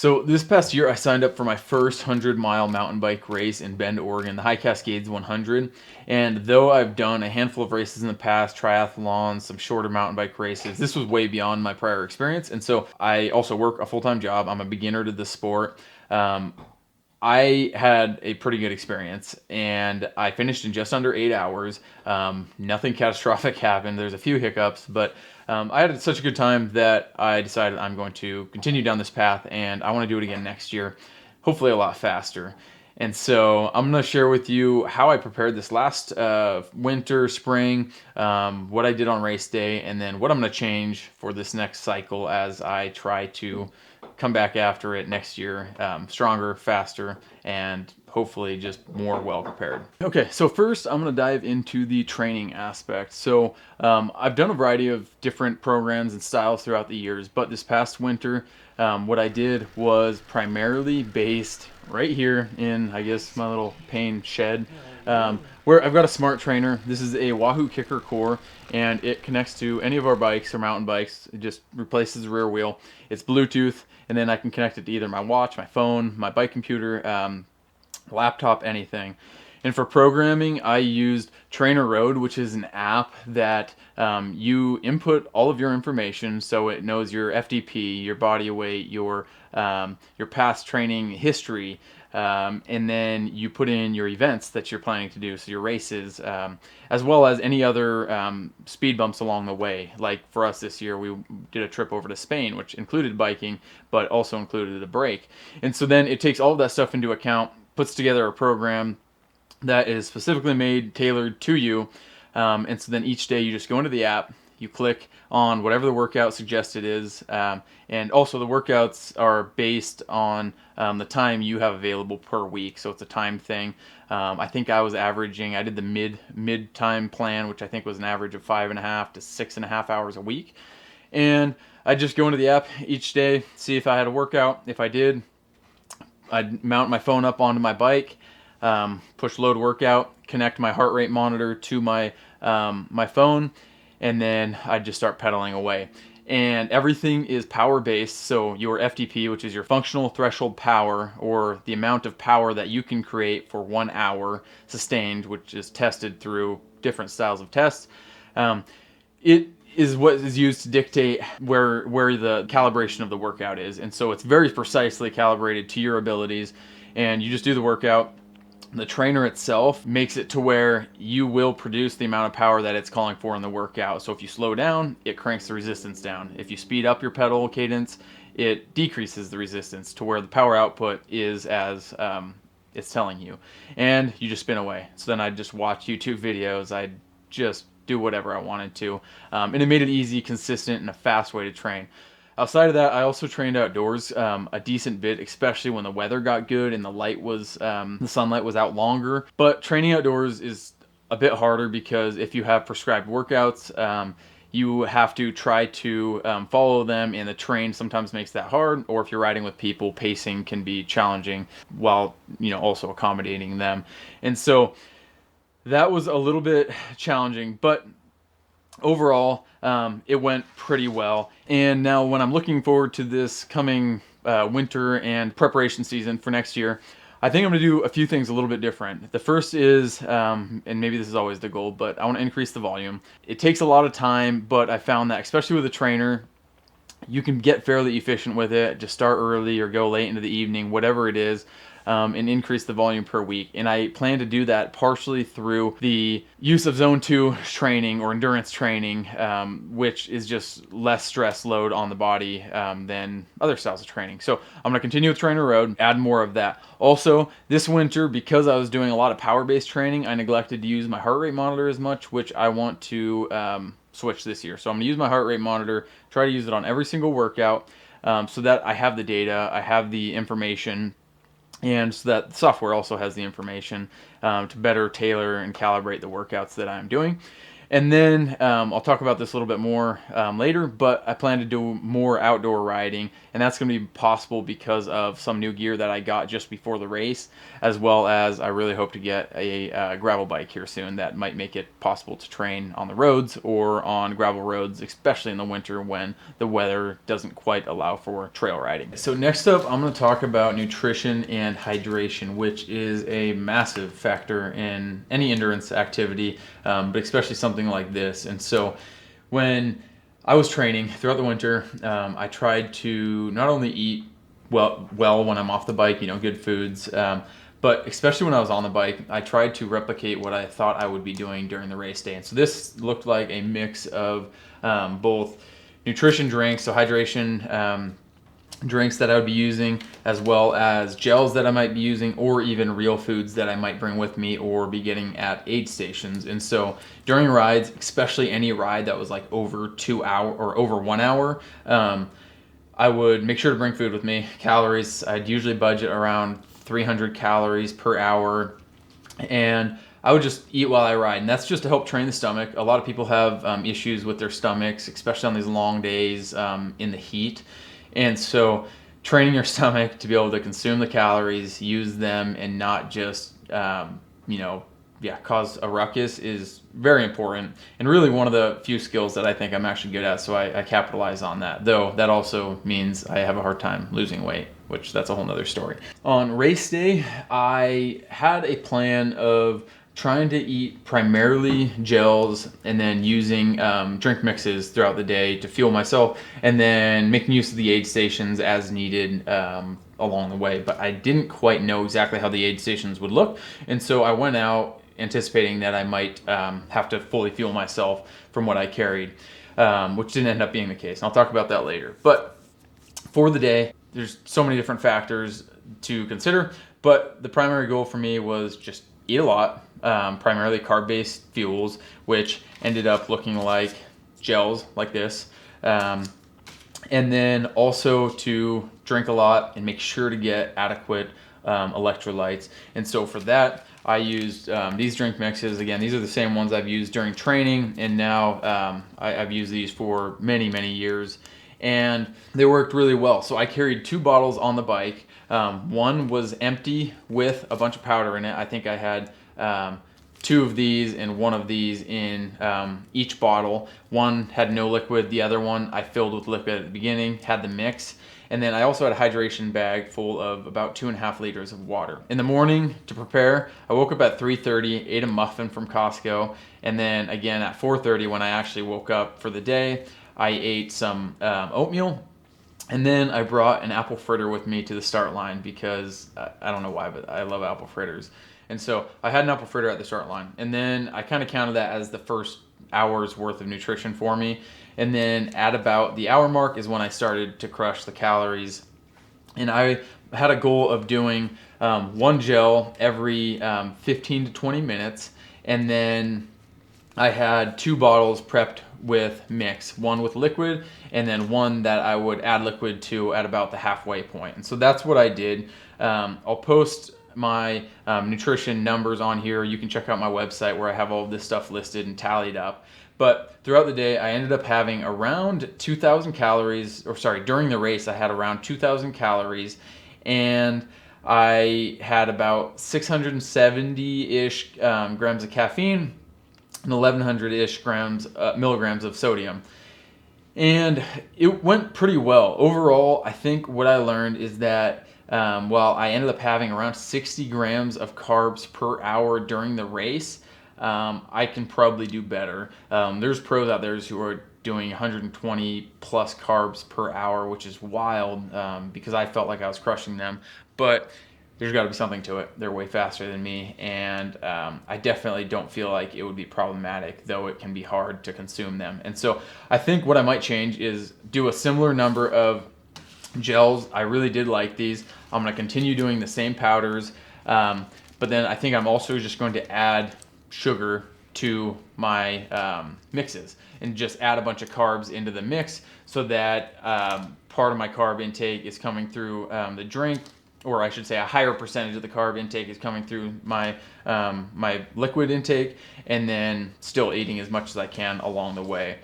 So this past year, I signed up for my first 100-mile mountain bike race in Bend, Oregon, the High Cascades 100. And though I've done a handful of races in the past, triathlons, some shorter mountain bike races, this was way beyond my prior experience. And so I also work a full-time job. I'm a beginner to the sport. Um, I had a pretty good experience, and I finished in just under 8 hours. Nothing catastrophic happened. There's a few hiccups, but I had such a good time that I decided I'm going to continue down this path, and I want to do it again next year, hopefully a lot faster. And so I'm going to share with you how I prepared this last winter, spring, what I did on race day, and then what I'm going to change for this next cycle as I try to come back after it next year, stronger, faster, and hopefully just more well prepared. Okay, so first I'm going to dive into the training aspect. So I've done a variety of different programs and styles throughout the years, but this past winter, what I did was primarily based right here in, I guess, my little pain shed, where I've got a smart trainer. This is a Wahoo Kicker Core, and it connects to any of our bikes or mountain bikes. It just replaces the rear wheel. It's Bluetooth, and then I can connect it to either my watch, my phone, my bike computer, laptop, anything. And for programming, I used Trainer Road, which is an app that you input all of your information, so it knows your FDP, your body weight, your past training history, and then you put in your events that you're planning to do, so your races, as well as any other speed bumps along the way. Like for us this year, we did a trip over to Spain, which included biking, but also included a break. And so then it takes all of that stuff into account, puts together a program that is specifically made, tailored to you. And so then each day you just go into the app, you click on whatever the workout suggested is, and also the workouts are based on the time you have available per week, so it's a time thing. I think I did the mid time plan, which I think was an average of 5.5 to 6.5 hours a week. And I just go into the app each day, see if I had a workout. If I did, I'd mount my phone up onto my bike, push load workout, connect my heart rate monitor to my phone, and then I'd just start pedaling away. And everything is power based, so your FTP, which is your functional threshold power, or the amount of power that you can create for 1 hour sustained, which is tested through different styles of tests. It is what is used to dictate where the calibration of the workout is. And so it's very precisely calibrated to your abilities, and you just do the workout. The trainer itself makes it to where you will produce the amount of power that it's calling for in the workout. So if you slow down, it cranks the resistance down. If you speed up your pedal cadence, it decreases the resistance to where the power output is as it's telling you. And you just spin away. So then I'd just watch YouTube videos. I'd just do whatever I wanted to. And it made it easy, consistent, and a fast way to train. Outside of that, I also trained outdoors a decent bit, especially when the weather got good and the sunlight was out longer. But training outdoors is a bit harder because if you have prescribed workouts, you have to try to follow them, and the terrain sometimes makes that hard. Or if you're riding with people, pacing can be challenging while also accommodating them. And so that was a little bit challenging, but overall, it went pretty well. And now when I'm looking forward to this coming winter and preparation season for next year, I think I'm going to do a few things a little bit different. The first is, and maybe this is always the goal, but I want to increase the volume. It takes a lot of time, but I found that, especially with a trainer, you can get fairly efficient with it. Just start early or go late into the evening, whatever it is, and increase the volume per week. And I plan to do that partially through the use of Zone 2 training or endurance training, which is just less stress load on the body than other styles of training. So I'm going to continue with Trainer Road, add more of that. Also, this winter, because I was doing a lot of power-based training, I neglected to use my heart rate monitor as much, which I want to switch this year. So I'm going to use my heart rate monitor, try to use it on every single workout, so that I have the data, I have the information, and so that the software also has the information to better tailor and calibrate the workouts that I'm doing. And then I'll talk about this a little bit more later, but I plan to do more outdoor riding, and that's going to be possible because of some new gear that I got just before the race, as well as I really hope to get a gravel bike here soon that might make it possible to train on the roads or on gravel roads, especially in the winter when the weather doesn't quite allow for trail riding. So next up, I'm going to talk about nutrition and hydration, which is a massive factor in any endurance activity, but especially something like this. And so when I was training throughout the winter, I tried to not only eat well when I'm off the bike, good foods, but especially when I was on the bike, I tried to replicate what I thought I would be doing during the race day. And so this looked like a mix of both nutrition drinks, so hydration drinks that I would be using, as well as gels that I might be using, or even real foods that I might bring with me or be getting at aid stations. And so during rides, especially any ride that was like over 2 hours or over 1 hour, I would make sure to bring food with me. Calories, I'd usually budget around 300 calories per hour, and I would just eat while I ride, and that's just to help train the stomach. A lot of people have issues with their stomachs, especially on these long days in the heat. And so training your stomach to be able to consume the calories, use them, and not just, cause a ruckus is very important. And really one of the few skills that I think I'm actually good at. So I capitalize on that, though that also means I have a hard time losing weight, which that's a whole nother story. On race day, I had a plan of trying to eat primarily gels and then using drink mixes throughout the day to fuel myself, and then making use of the aid stations as needed along the way. But I didn't quite know exactly how the aid stations would look, and so I went out anticipating that I might have to fully fuel myself from what I carried, which didn't end up being the case. And I'll talk about that later. But for the day, there's so many different factors to consider, but the primary goal for me was just eat a lot, primarily carb-based fuels, which ended up looking like gels like this. And then also to drink a lot and make sure to get adequate electrolytes. And so for that, I used these drink mixes. Again, these are the same ones I've used during training, and now I've used these for many, many years, and they worked really well. So I carried 2 bottles on the bike. One was empty with a bunch of powder in it. I think I had 2 of these and 1 of these in each bottle. One had no liquid. The other one I filled with liquid at the beginning, had the mix. And then I also had a hydration bag full of about 2.5 liters of water. In the morning to prepare, I woke up at 3:30, ate a muffin from Costco, and then again at 4:30 when I actually woke up for the day, I ate some oatmeal. And then I brought an apple fritter with me to the start line because I don't know why, but I love apple fritters. And so I had an apple fritter at the start line. And then I kind of counted that as the first hour's worth of nutrition for me. And then at about the hour mark is when I started to crush the calories. And I had a goal of doing 1 gel every 15 to 20 minutes. And then I had 2 bottles prepped with mix, 1 with liquid and then 1 that I would add liquid to at about the halfway point. And so that's what I did. I'll post my nutrition numbers on here. You can check out my website where I have all of this stuff listed and tallied up. But throughout the day, I ended up having around 2,000 calories, during the race, I had around 2,000 calories, and I had about 670-ish grams of caffeine and 1,100-ish milligrams of sodium. And it went pretty well. Overall, I think what I learned is that while I ended up having around 60 grams of carbs per hour during the race, I can probably do better. There's pros out there who are doing 120 plus carbs per hour, which is wild because I felt like I was crushing them. But there's got to be something to it. They're way faster than me, and I definitely don't feel like it would be problematic, though it can be hard to consume them. And so I think what I might change is do a similar number of gels. I really did like these. I'm going to continue doing the same powders, but then I think I'm also just going to add sugar to my mixes and just add a bunch of carbs into the mix so that part of my carb intake is coming through the drink or I should say a higher percentage of the carb intake is coming through my my liquid intake, and then still eating as much as I can along the way.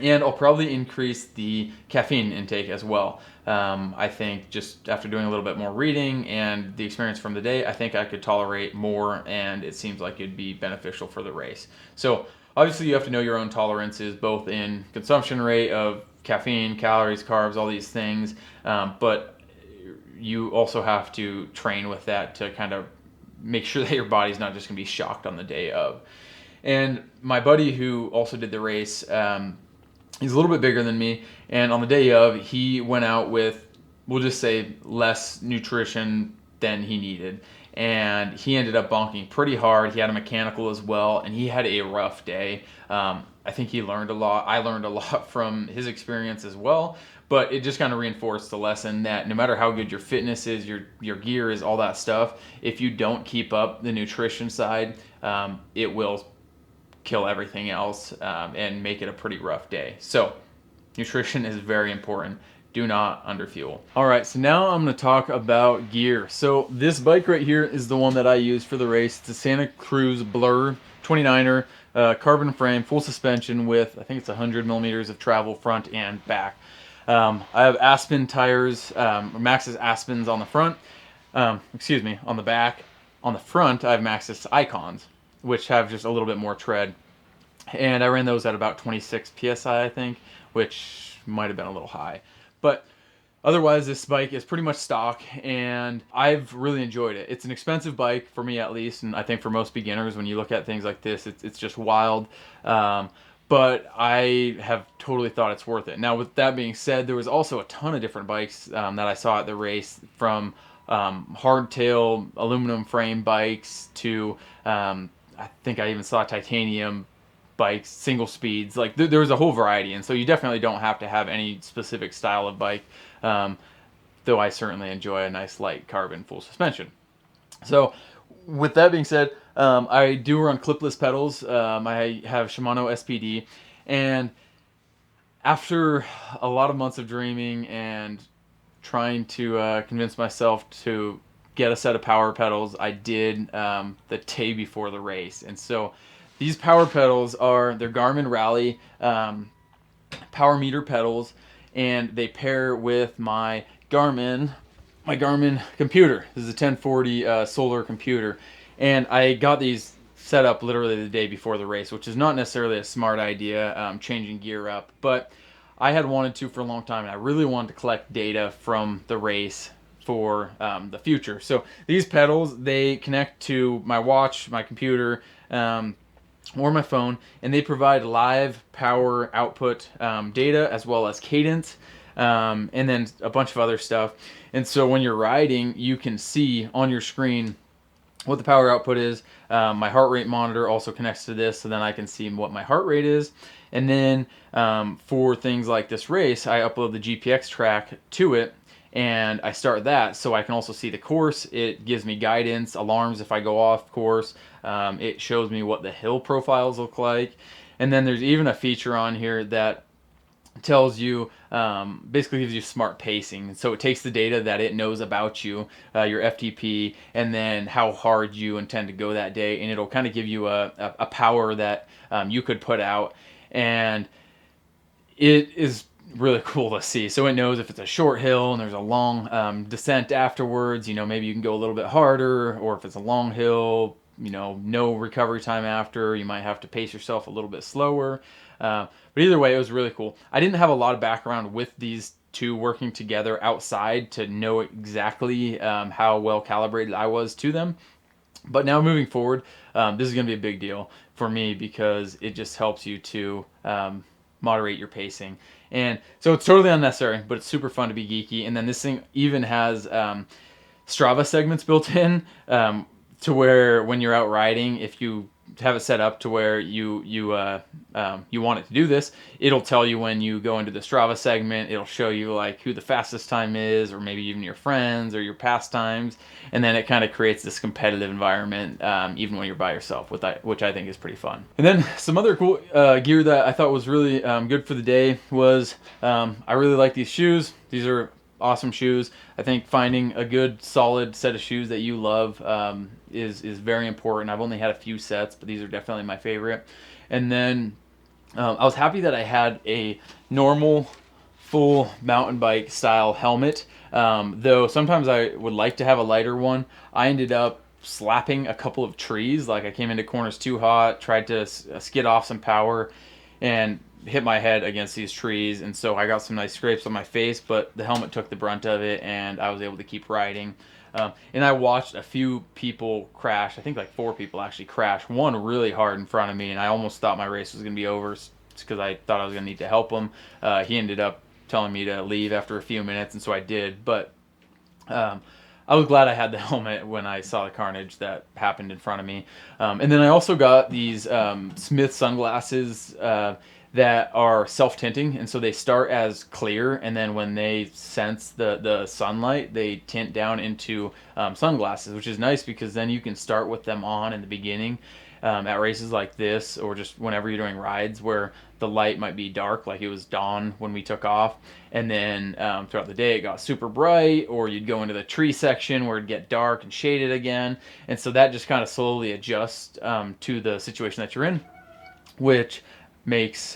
And I'll probably increase the caffeine intake as well. I think just after doing a little bit more reading and the experience from the day, I think I could tolerate more, and it seems like it'd be beneficial for the race. So obviously you have to know your own tolerances, both in consumption rate of caffeine, calories, carbs, all these things. But you also have to train with that to kind of make sure that your body's not just going to be shocked on the day of. And my buddy who also did the race, he's a little bit bigger than me, and on the day of, he went out with, we'll just say, less nutrition than he needed, and he ended up bonking pretty hard. He had a mechanical as well, and he had a rough day. I think he learned a lot. I learned a lot from his experience as well, but it just kind of reinforced the lesson that no matter how good your fitness is, your gear is, all that stuff, if you don't keep up the nutrition side, it will kill everything else, and make it a pretty rough day. So nutrition is very important. Do not underfuel. All right, so now I'm going to talk about gear. So this bike right here is the one that I use for the race. It's a Santa Cruz Blur 29er, carbon frame, full suspension with, I think it's 100 millimeters of travel front and back. I have Aspen tires, Maxxis Aspens on the front, on the back. On the front, I have Maxxis Icons, which have just a little bit more tread. And I ran those at about 26 PSI, I think, which might have been a little high. But otherwise, this bike is pretty much stock, and I've really enjoyed it. It's an expensive bike, for me at least, and I think for most beginners, when you look at things like this, it's just wild. But I have totally thought it's worth it. Now, with that being said, there was also a ton of different bikes that I saw at the race, from hardtail aluminum frame bikes to I think I even saw titanium bikes, single speeds. Like there was a whole variety, and so you definitely don't have to have any specific style of bike, though I certainly enjoy a nice light carbon full suspension. So with that being said, I do run clipless pedals. I have Shimano SPD, and after a lot of months of dreaming and trying to convince myself to get a set of power pedals, I did the day before the race. And so these power pedals they're Garmin Rally power meter pedals, and they pair with my Garmin computer. This is a 1040 solar computer, and I got these set up literally the day before the race, which is not necessarily a smart idea, changing gear up, but I had wanted to for a long time, and I really wanted to collect data from the race for the future. So these pedals, they connect to my watch, my computer, or my phone, and they provide live power output data, as well as cadence, and then a bunch of other stuff. And so when you're riding, you can see on your screen what the power output is. My heart rate monitor also connects to this, so then I can see what my heart rate is. And then for things like this race, I upload the GPX track to it, and I start that so I can also see the course. It gives me guidance, alarms if I go off course. It shows me what the hill profiles look like. And then there's even a feature on here that tells you, basically gives you smart pacing. So it takes the data that it knows about you, your FTP, and then how hard you intend to go that day, and it'll kind of give you a power that you could put out. And it is really cool to see. So it knows if it's a short hill and there's a long descent afterwards, maybe you can go a little bit harder, or if it's a long hill, no recovery time after, you might have to pace yourself a little bit slower. But either way, it was really cool. I didn't have a lot of background with these two working together outside to know exactly how well calibrated I was to them. But now moving forward, this is going to be a big deal for me, because it just helps you to moderate your pacing. And so it's totally unnecessary, but it's super fun to be geeky. And then this thing even has Strava segments built in, to where when you're out riding, if you have it set up to where you want it to do this, it'll tell you when you go into the Strava segment. It'll show you like who the fastest time is, or maybe even your friends or your past times, and then it kind of creates this competitive environment, even when you're by yourself, which I think is pretty fun. And then some other cool gear that I thought was really good for the day was, I really like these shoes. These are awesome shoes. I think finding a good solid set of shoes that you love is very important. I've only had a few sets, but these are definitely my favorite. And then I was happy that I had a normal full mountain bike style helmet. Though sometimes I would like to have a lighter one. I ended up slapping a couple of trees. Like I came into corners too hot, tried to skid off some power, and hit my head against these trees. And so I got some nice scrapes on my face, but the helmet took the brunt of it, and I was able to keep riding. And I watched a few people crash. I think like 4 people actually crashed. One really hard in front of me, and I almost thought my race was going to be over because I thought I was going to need to help him. He ended up telling me to leave after a few minutes, and so I did. But I was glad I had the helmet when I saw the carnage that happened in front of me. And then I also got these Smith sunglasses that are self-tinting, and so they start as clear, and then when they sense the sunlight, they tint down into sunglasses, which is nice because then you can start with them on in the beginning at races like this, or just whenever you're doing rides where the light might be dark, like it was dawn when we took off, and then throughout the day it got super bright, or you'd go into the tree section where it'd get dark and shaded again, and so that just kind of slowly adjusts to the situation that you're in, which makes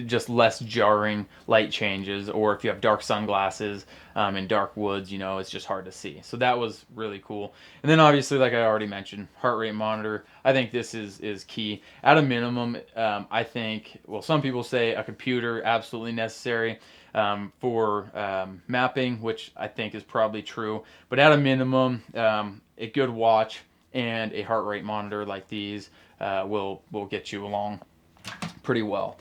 just less jarring light changes. Or if you have dark sunglasses in dark woods, it's just hard to see. So that was really cool. And then obviously, like I already mentioned, heart rate monitor. I think this is key. At a minimum, I think, well, some people say a computer absolutely necessary for mapping, which I think is probably true. But at a minimum, a good watch and a heart rate monitor like these will get you along pretty well.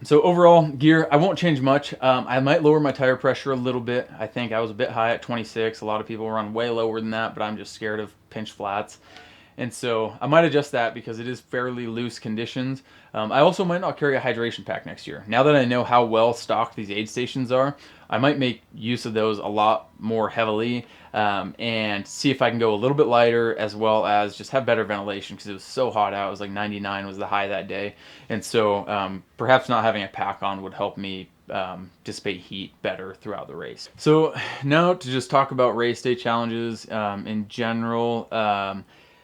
So overall gear, I won't change much. I might lower my tire pressure a little bit. I think I was a bit high at 26. A lot of people run way lower than that, but I'm just scared of pinch flats. And so I might adjust that because it is fairly loose conditions. I also might not carry a hydration pack next year. Now that I know how well stocked these aid stations are, I might make use of those a lot more heavily and see if I can go a little bit lighter, as well as just have better ventilation because it was so hot out. It was like 99 was the high that day. And so perhaps not having a pack on would help me dissipate heat better throughout the race. So now to just talk about race day challenges in general.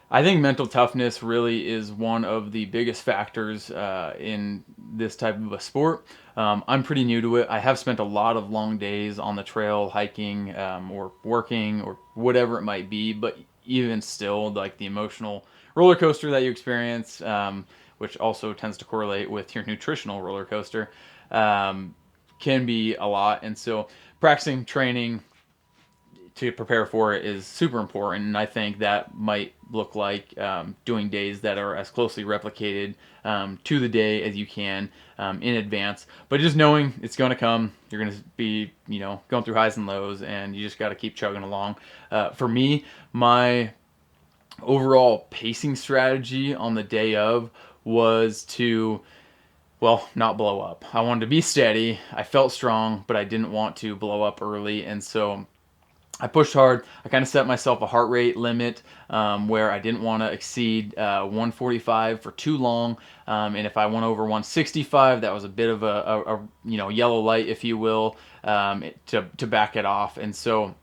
I think mental toughness really is one of the biggest factors in this type of a sport. I'm pretty new to it. I have spent a lot of long days on the trail hiking or working or whatever it might be, but even still, like the emotional roller coaster that you experience, which also tends to correlate with your nutritional roller coaster, can be a lot. And so practicing, training to prepare for it is super important, and I think that might look like doing days that are as closely replicated to the day as you can in advance. But just knowing it's going to come, you're going to be going through highs and lows, and you just got to keep chugging along. For me, my overall pacing strategy on the day of was to not blow up. I wanted to be steady. I felt strong, but I didn't want to blow up early, and so I pushed hard. I kind of set myself a heart rate limit where I didn't want to exceed 145 for too long. And if I went over 165, that was a bit of a yellow light, if you will, to back it off. And so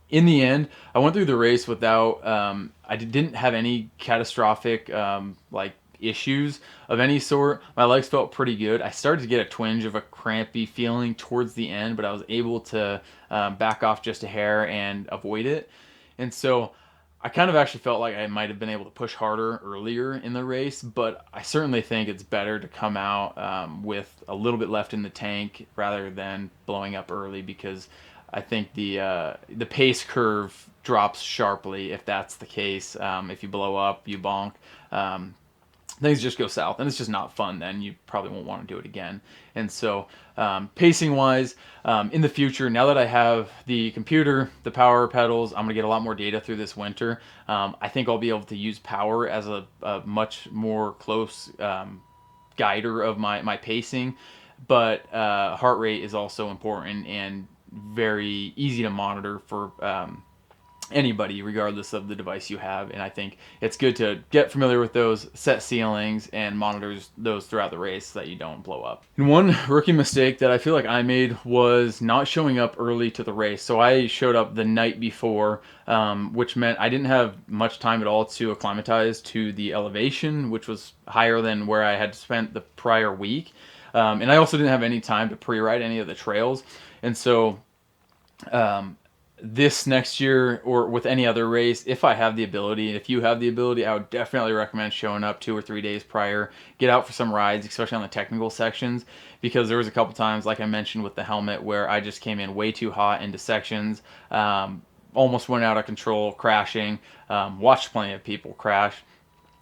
in the end, I went through the race without, I didn't have any catastrophic issues of any sort. My legs felt pretty good. I started to get a twinge of a crampy feeling towards the end, but I was able to back off just a hair and avoid it. And so I kind of actually felt like I might have been able to push harder earlier in the race, but I certainly think it's better to come out with a little bit left in the tank rather than blowing up early, because I think the pace curve drops sharply if that's the case. If you blow up, you bonk. Things just go south, and it's just not fun. Then you probably won't want to do it again. And so pacing wise, in the future, now that I have the computer, the power pedals, I'm gonna get a lot more data through this winter. I think I'll be able to use power as a much more close guider of my pacing, but heart rate is also important and very easy to monitor for anybody, regardless of the device you have. And I think it's good to get familiar with those, set ceilings, and monitors those throughout the race so that you don't blow up. And one rookie mistake that I feel like I made was not showing up early to the race. So I showed up the night before, which meant I didn't have much time at all to acclimatize to the elevation, which was higher than where I had spent the prior week. And I also didn't have any time to pre-ride any of the trails. And so this next year, or with any other race, if I have the ability, if you have the ability, I would definitely recommend showing up 2 or 3 days prior. Get out for some rides, especially on the technical sections, because there was a couple times, like I mentioned with the helmet, where I just came in way too hot into sections, almost went out of control, crashing, watched plenty of people crash.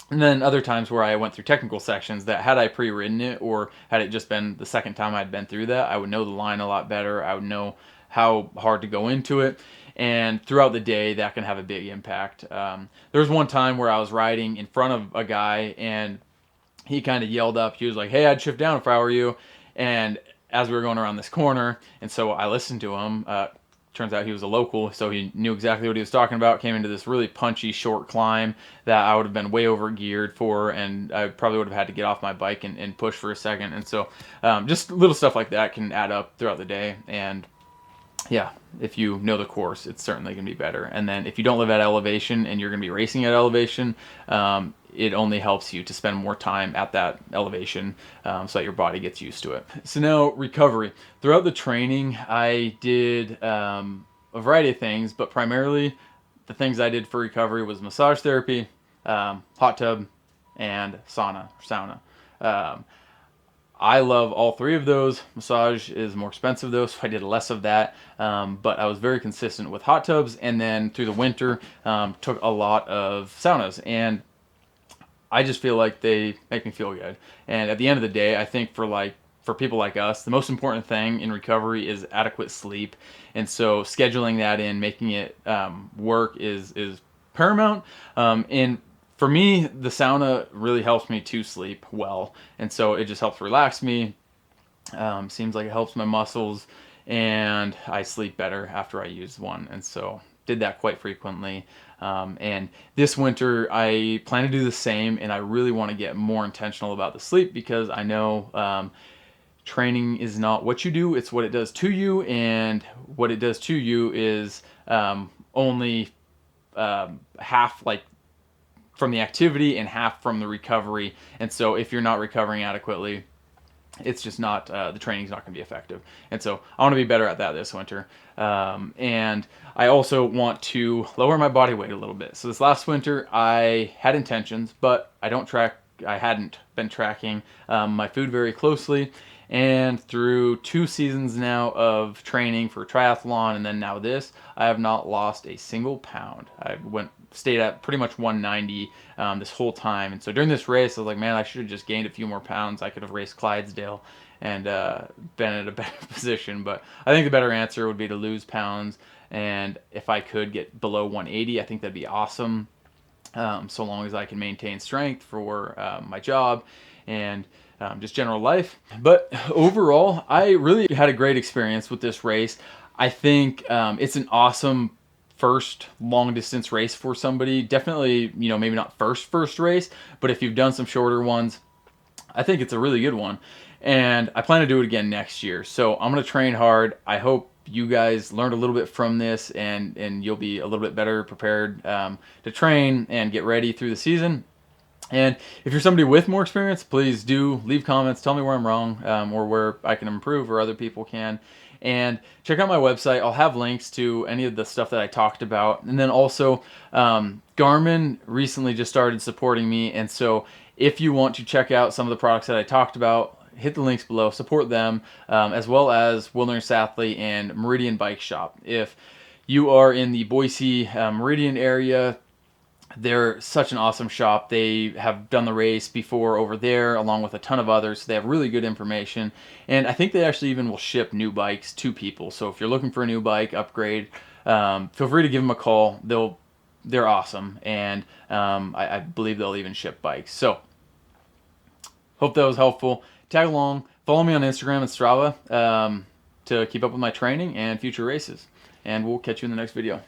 And then other times where I went through technical sections that, had I pre-ridden it, or had it just been the second time I'd been through that, I would know the line a lot better. I would know how hard to go into it. And throughout the day, that can have a big impact. There was one time where I was riding in front of a guy, and he kind of yelled up. He was like, "Hey, I'd shift down if I were you." And as we were going around this corner, and so I listened to him. Turns out he was a local, so he knew exactly what he was talking about. Came into this really punchy short climb that I would have been way over geared for, and I probably would have had to get off my bike and push for a second. And so just little stuff like that can add up throughout the day. And yeah, if you know the course, it's certainly going to be better. And then if you don't live at elevation and you're going to be racing at elevation, it only helps you to spend more time at that elevation, so that your body gets used to it. So now, recovery. Throughout the training, I did a variety of things, but primarily the things I did for recovery was massage therapy, hot tub, and sauna. I love all three of those. Massage is more expensive though, so I did less of that. But I was very consistent with hot tubs, and then through the winter, took a lot of saunas. And I just feel like they make me feel good. And at the end of the day, I think for people like us, the most important thing in recovery is adequate sleep. And so scheduling that in, making it work is paramount. And for me, the sauna really helps me to sleep well, and so it just helps relax me. Seems like it helps my muscles, and I sleep better after I use one, and so did that quite frequently. And this winter, I plan to do the same, and I really want to get more intentional about the sleep, because I know training is not what you do, it's what it does to you, and what it does to you is only half, like, from the activity and half from the recovery. And so if you're not recovering adequately, it's just not, the training's not going to be effective. And so I want to be better at that this winter. And I also want to lower my body weight a little bit. So this last winter, I had intentions, but I hadn't been tracking my food very closely. And through 2 seasons now of training for triathlon, and then now this, I have not lost a single pound. I stayed at pretty much 190 this whole time. And so during this race, I was like, man, I should have just gained a few more pounds. I could have raced Clydesdale and been in a better position. But I think the better answer would be to lose pounds. And if I could get below 180, I think that'd be awesome. So long as I can maintain strength for my job and just general life. But overall, I really had a great experience with this race. I think it's an awesome first long distance race for somebody. Definitely, maybe not first race, but if you've done some shorter ones, I think it's a really good one. And I plan to do it again next year. So I'm going to train hard. I hope you guys learned a little bit from this, and you'll be a little bit better prepared to train and get ready through the season. And if you're somebody with more experience, please do leave comments. Tell me where I'm wrong, or where I can improve, or other people can. And check out my website. I'll have links to any of the stuff that I talked about. And then also, Garmin recently just started supporting me. And so if you want to check out some of the products that I talked about, hit the links below, support them, as well as Wilderness Athlete and Meridian Bike Shop. If you are in the Boise, Meridian area, they're such an awesome shop. They have done the race before over there, along with a ton of others. So they have really good information. And I think they actually even will ship new bikes to people. So if you're looking for a new bike upgrade, feel free to give them a call. They're awesome. And I believe they'll even ship bikes. So hope that was helpful. Tag along. Follow me on Instagram and Strava to keep up with my training and future races. And we'll catch you in the next video.